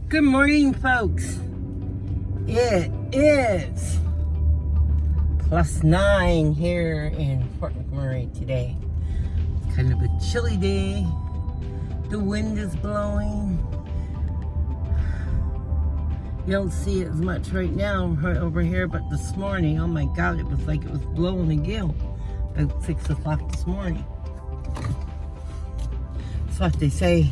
Good morning, folks. It is +9 here in Fort McMurray today. It's kind of a chilly day. The wind is blowing. You don't see it as much right now right over here, but this morning, oh my God, it was like it was blowing a gale about 6 o'clock this morning. That's what they say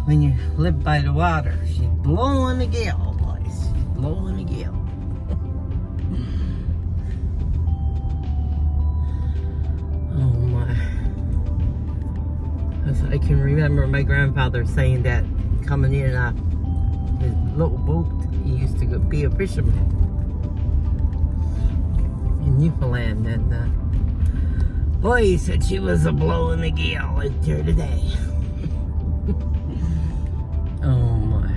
when you live by the water. She's blowing a gale, boys. She's blowing a gale. Oh my. I can remember my grandfather saying that coming in his little boat, he used to be a fisherman in Newfoundland, and boy, he said she was a blowing a gale out there today. Oh my.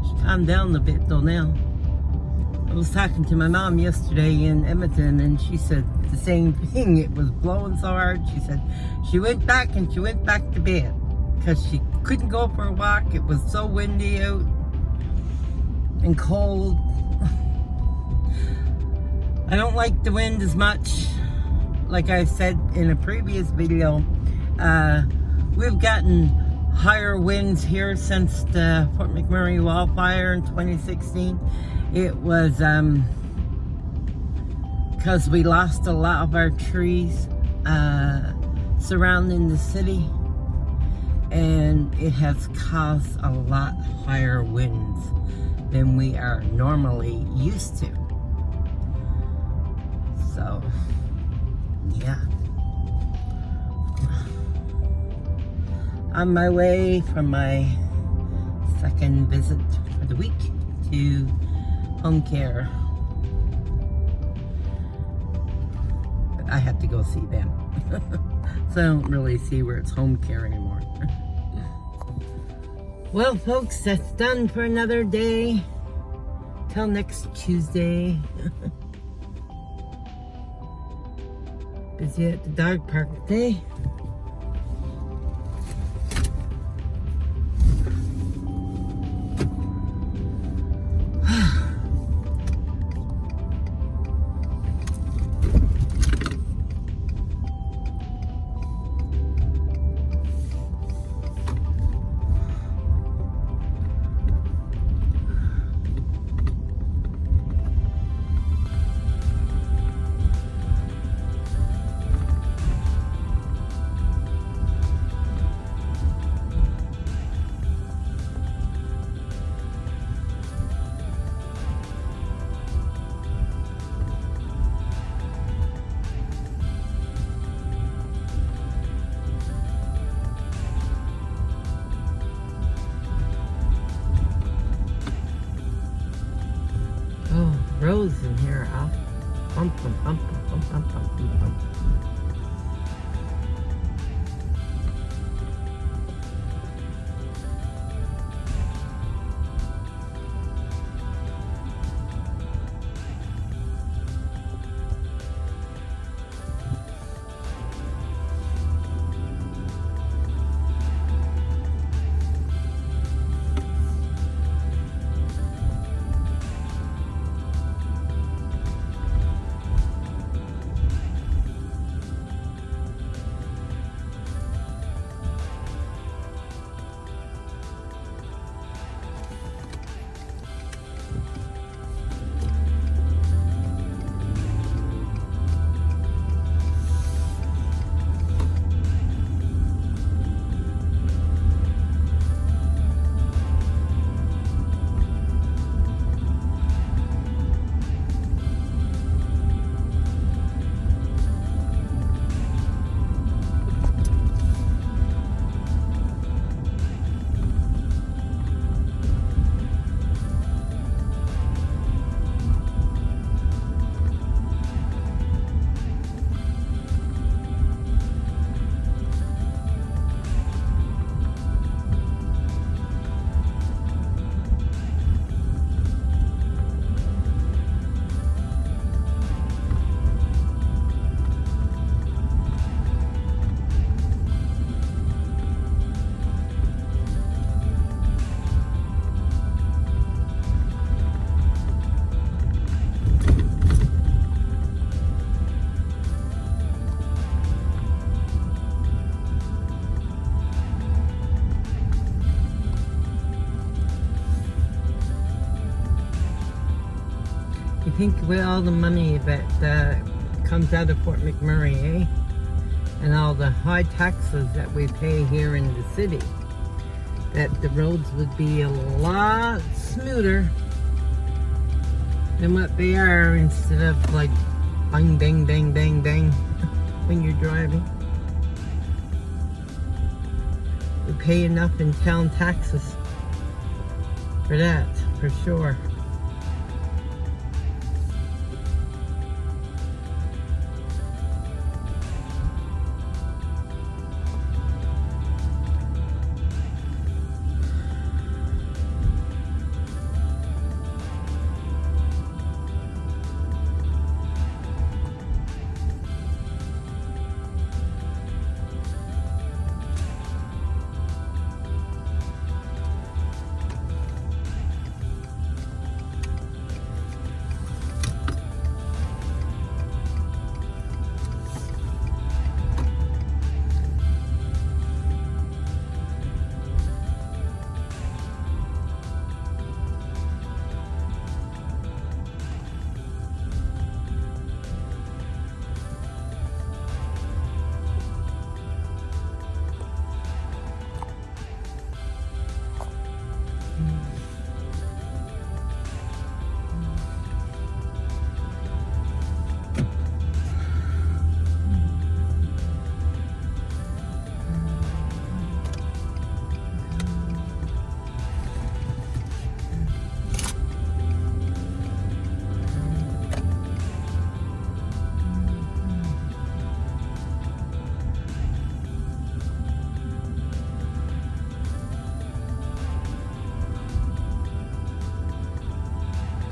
It's calmed down a bit though now. I was talking to my mom yesterday in Edmonton, and she said the same thing. It was blowing so hard. She said she went back to bed because she couldn't go for a walk. It was so windy out and cold. I don't like the wind as much. Like I said in a previous video, we've gotten higher winds here since the Fort McMurray wildfire in 2016. It was because we lost a lot of our trees surrounding the city, and it has caused a lot higher winds than we are normally used to. So, yeah. On my way from my second visit for the week to home care. But I have to go see them. So I don't really see where it's home care anymore. Well, folks, that's done for another day. Till next Tuesday. Busy at the dog park today. Roads in here are bump. think with all the money that comes out of Fort McMurray, eh? And all the high taxes that we pay here in the city, that the roads would be a lot smoother than what they are, instead of like bang, bang, bang, bang, bang when you're driving. We pay enough in town taxes for that, for sure.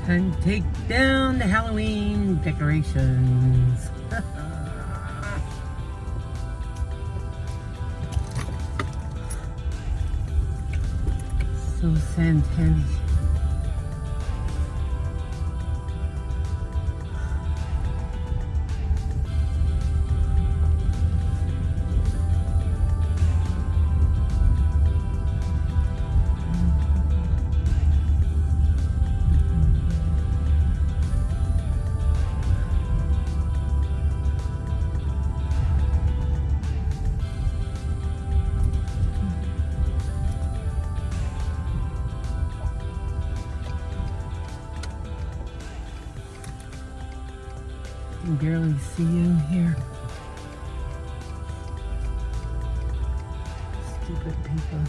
Time to take down the Halloween decorations. So Santani. I can barely see you here. Stupid people.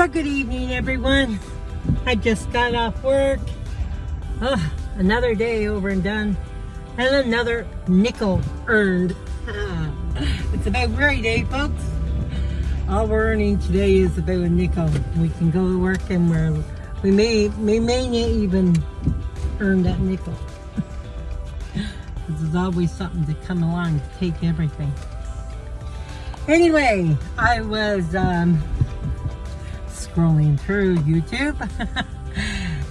So good evening, everyone. I just got off work. Another day over and done, and another nickel earned. It's about right, eh, folks? All we're earning today is about a nickel. We can go to work and we may not even earn that nickel. There's always something to come along to take everything. Anyway, I was scrolling through YouTube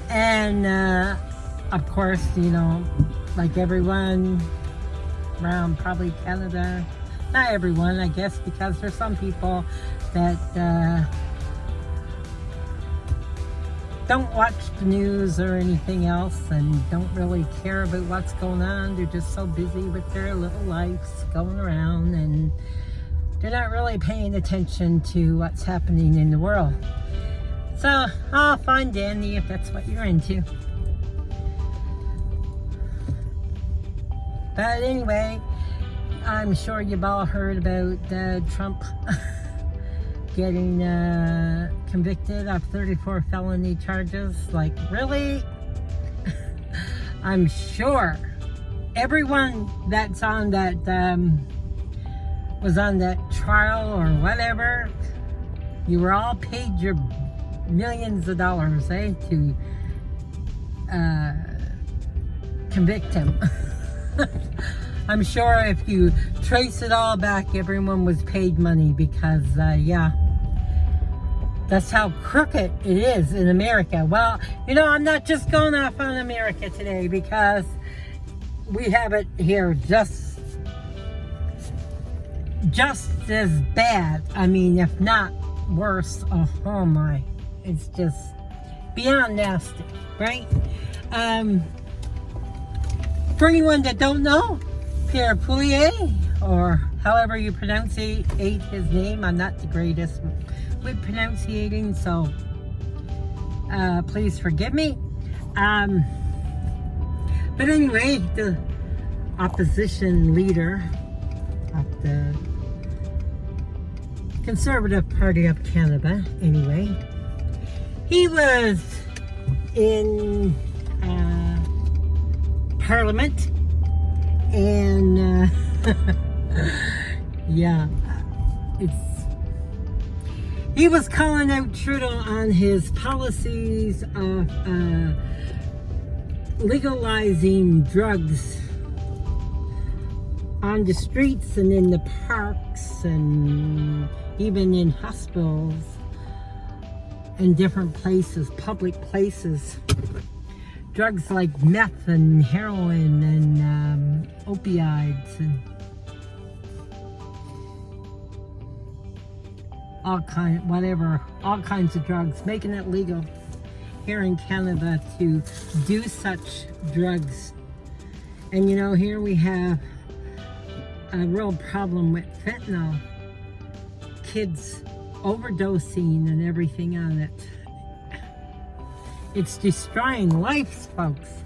and of course, you know, like everyone around probably Canada, not everyone, I guess, because there's some people that don't watch the news or anything else and don't really care about what's going on. They're just so busy with their little lives going around, and they're not really paying attention to what's happening in the world. So, I'll find dandy if that's what you're into. But anyway, I'm sure you've all heard about Trump getting convicted of 34 felony charges. Like, really? I'm sure everyone that's on that was on that trial or whatever, you were all paid your millions of dollars, to convict him. I'm sure if you trace it all back, everyone was paid money because, yeah, that's how crooked it is in America. Well, you know, I'm not just going off on America today because we have it here just as bad. I mean, if not worse. Oh my, it's just beyond nasty, right? For anyone that don't know, Pierre Poulier, or however you pronounce his name, I'm not the greatest with pronunciating, so please forgive me. But anyway, the opposition leader of the Conservative Party of Canada, anyway, he was in Parliament, and yeah, he was calling out Trudeau on his policies of legalizing drugs on the streets and in the parks and even in hospitals and different places, public places. Drugs like meth and heroin and opioids and all kinds of drugs, making it legal here in Canada to do such drugs. And you know, here we have a real problem with fentanyl, kids overdosing and everything on it. It's destroying lives, folks.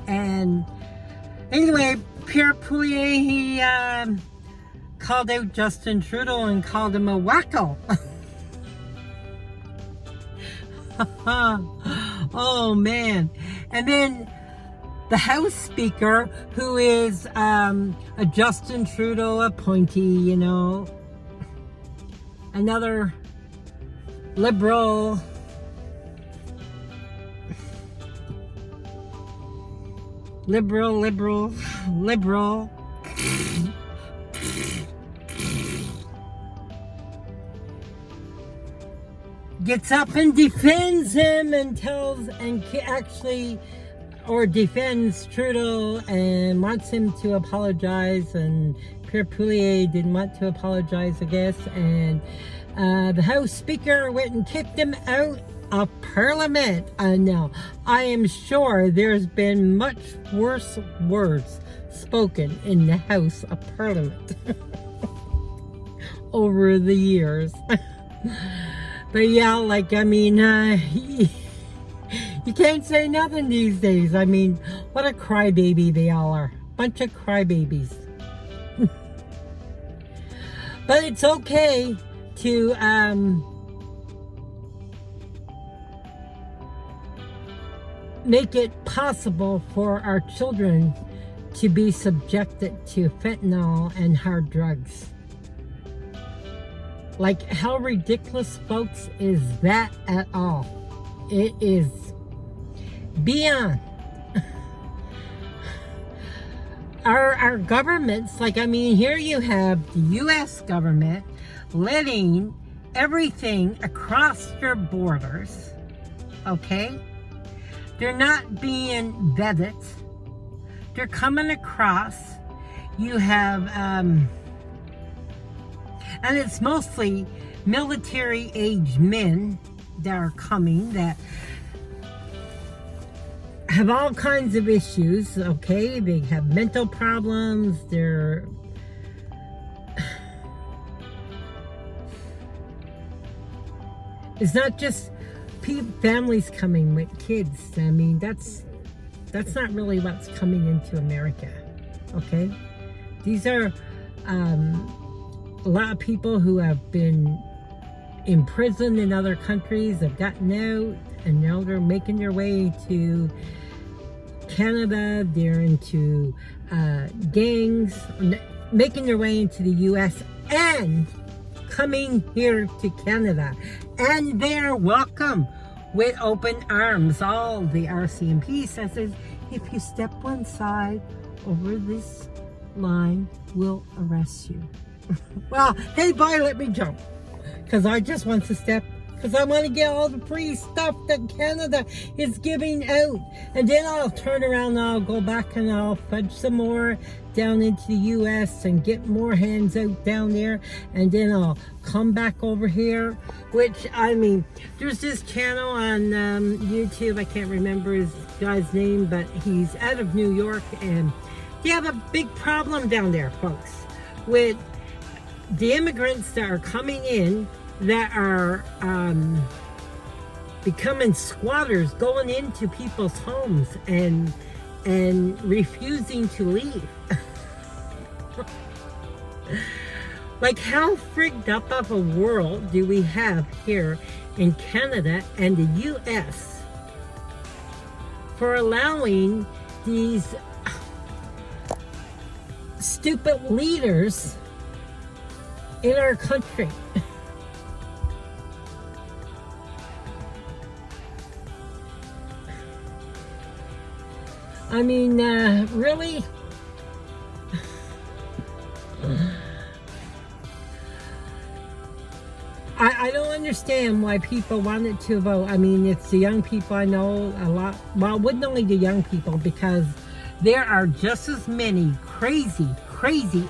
And anyway, Pierre Poulier, he called out Justin Trudeau and called him a wacko. Oh man. And then the House Speaker, who is a Justin Trudeau appointee, you know, another liberal gets up and defends him and defends Trudeau and wants him to apologize, and Pierre Poulier didn't want to apologize, I guess, and the House Speaker went and kicked him out of Parliament. Now, I am sure there's been much worse words spoken in the House of Parliament over the years. But yeah, like, I mean, you can't say nothing these days. I mean, what a crybaby they all are. Bunch of crybabies. But it's okay to make it possible for our children to be subjected to fentanyl and hard drugs. Like, how ridiculous, folks, is that at all? It is beyond. Our governments, like, I mean, here you have the U.S. government letting everything across your borders, okay? They're not being vetted. They're coming across. You have, and it's mostly military-age men that are coming that have all kinds of issues, okay? They have mental problems. They're... It's not just families coming with kids. I mean, that's not really what's coming into America, okay? These are a lot of people who have been imprisoned in other countries, have gotten out, and now they're making their way to Canada. They're into gangs, making their way into the U.S. and coming here to Canada. And they're welcome with open arms. All the RCMP says is, if you step one side over this line, we'll arrest you. Well, hey, boy, let me jump. Because I just want to step, because I want to get all the free stuff that Canada is giving out. And then I'll turn around and I'll go back and I'll fudge some more down into the U.S. and get more hands out down there. And then I'll come back over here, which, I mean, there's this channel on YouTube. I can't remember his guy's name, but he's out of New York. And they have a big problem down there, folks, with the immigrants that are coming in that are becoming squatters, going into people's homes and refusing to leave. Like, how frigged up of a world do we have here in Canada and the U.S. for allowing these stupid leaders in our country? I mean, really? I don't understand why people wanted to vote. I mean, it's the young people. I know a lot. Well, it wasn't only the young people, because there are just as many crazy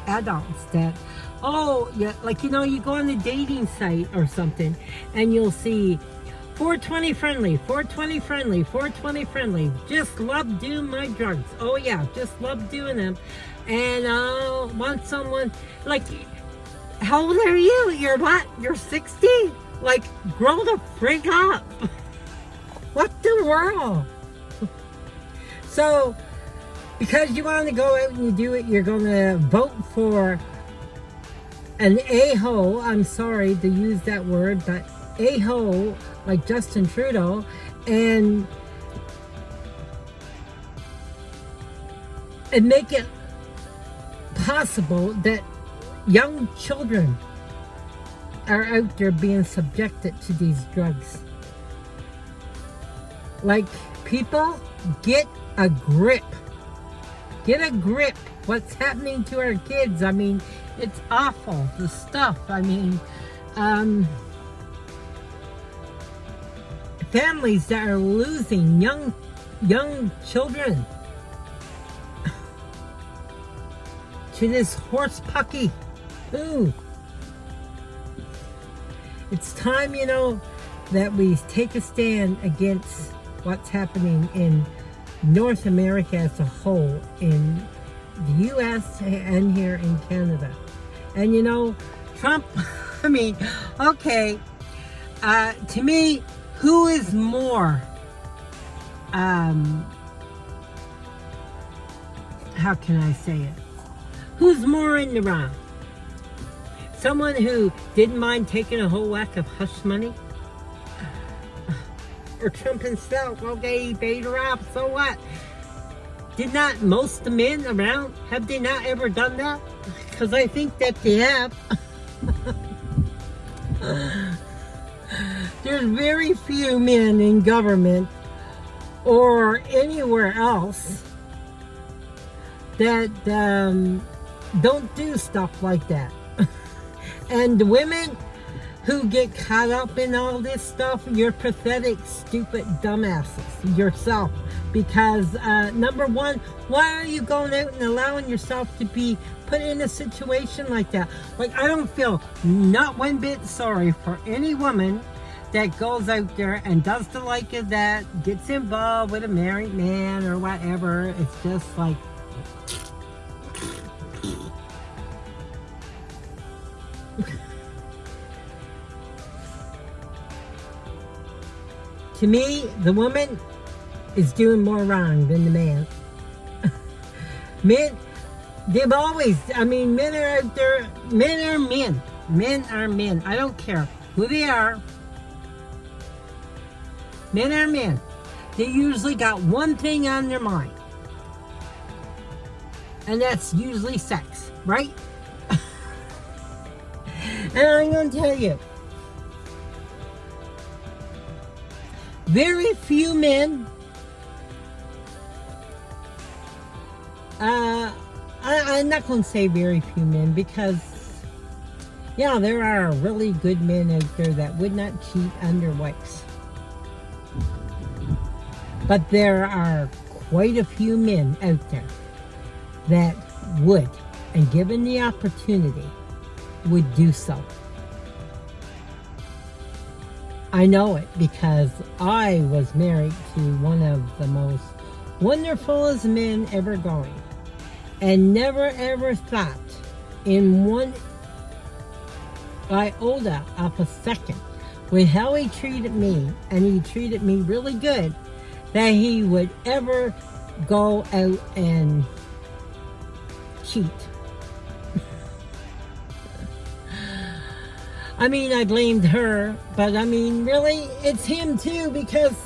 adults that, oh, yeah, like, you know, you go on a dating site or something and you'll see 420 friendly, 420 friendly, 420 friendly. Just love doing my drugs. Oh yeah, just love doing them. And want someone, like, how old are you? You're what? You're 60? Like, grow the frig up. What the world? So, because you want to go out and you do it, you're going to vote for an a-hole. I'm sorry to use that word, but a-hole like Justin Trudeau, and make it possible that young children are out there being subjected to these drugs. Like, people, get a grip. Get a grip. What's happening to our kids? I mean, it's awful, the stuff. I mean, families that are losing young children to this horse pucky. Ooh. It's time, you know, that we take a stand against what's happening in North America as a whole, in the U.S. and here in Canada. And, you know, Trump, I mean, okay, to me, who is more, how can I say it? Who's more in the wrong? Someone who didn't mind taking a whole whack of hush money? or Trump himself. Okay, he paid her off. So what? Did not most of the men around, have they not ever done that? Because I think that they have. There's very few men in government or anywhere else that don't do stuff like that. And the women who get caught up in all this stuff, you're pathetic, stupid dumbasses yourself. Because number one, why are you going out and allowing yourself to be put in a situation like that? Like, I don't feel not one bit sorry for any woman that goes out there and does the like of that, gets involved with a married man or whatever. It's just like, to me, the woman is doing more wrong than the man. Men, they've always, I mean, men are out there, men are men. Men are men. I don't care who they are. Men are men. They usually got one thing on their mind. And that's usually sex, right? And I'm going to tell you, very few men, I'm not going to say very few men, because, yeah, there are really good men out there that would not cheat on their wives. But there are quite a few men out there that would, and given the opportunity, would do so. I know it because I was married to one of the most wonderfulest men ever going, and never ever thought in one iota of a second, with how he treated me, and he treated me really good, that he would ever go out and cheat. I mean, I blamed her, but I mean, really, it's him too, because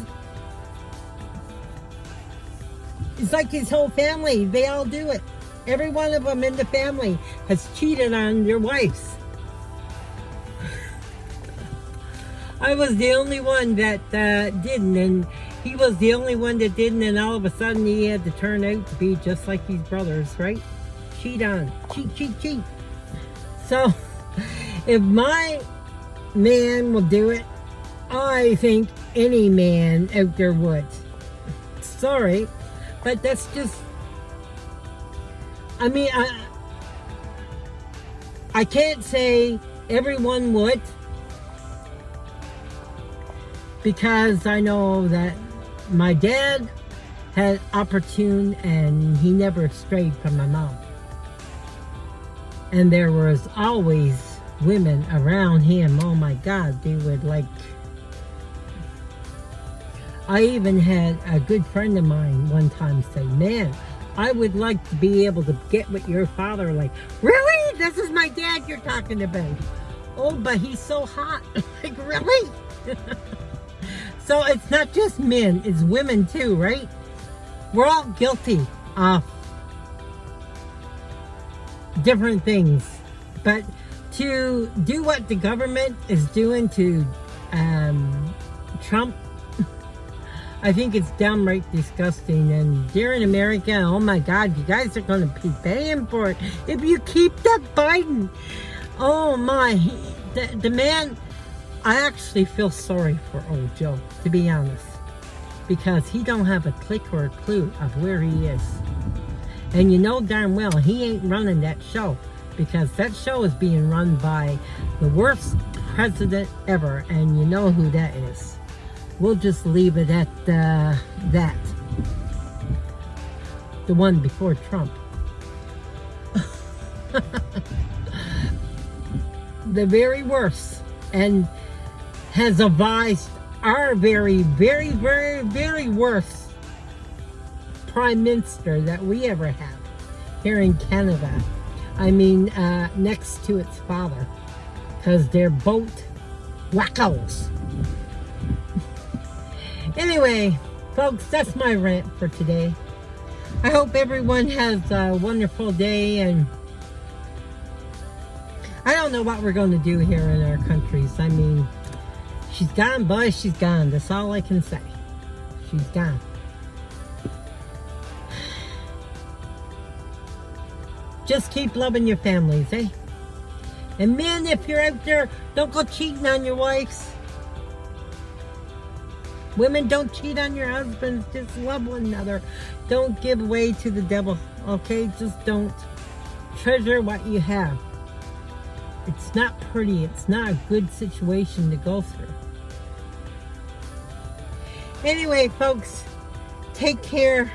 it's like his whole family, they all do it. Every one of them in the family has cheated on their wives. I was the only one that didn't, and he was the only one that didn't, and all of a sudden he had to turn out to be just like his brothers, right? Cheat on. Cheat. So, if my man will do it, I think any man out there would. Sorry, but that's just, I mean, I can't say everyone would, because I know that my dad had opportune, and he never strayed from my mom. And there was always women around him. Oh my God, they would like... I even had a good friend of mine one time say, man, I would like to be able to get with your father. Like, really? This is my dad you're talking about? Oh, but he's so hot. Like, really? So it's not just men, it's women too, right? We're all guilty of different things. But to do what the government is doing to Trump, I think it's downright disgusting. And here in America, oh my God, you guys are going to be paying for it if you keep that Biden. Oh my, the man, I actually feel sorry for old Joe, to be honest, because he don't have a click or a clue of where he is. And you know darn well he ain't running that show, because that show is being run by the worst president ever, and you know who that is. We'll just leave it at that. The one before Trump. The very worst, and has advised our very, very, very, very worst prime minister that we ever have here in Canada. I mean, next to its father, because they're both wackos. Anyway, folks, that's my rant for today. I hope everyone has a wonderful day, and I don't know what we're going to do here in our countries. I mean, she's gone, boy, she's gone. That's all I can say. She's gone. Just keep loving your families, eh? And men, if you're out there, don't go cheating on your wives. Women, don't cheat on your husbands. Just love one another. Don't give way to the devil, okay? Just don't. Treasure what you have. It's not pretty. It's not a good situation to go through. Anyway, folks, take care.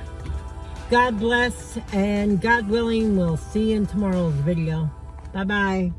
God bless, and God willing, we'll see you in tomorrow's video. Bye-bye.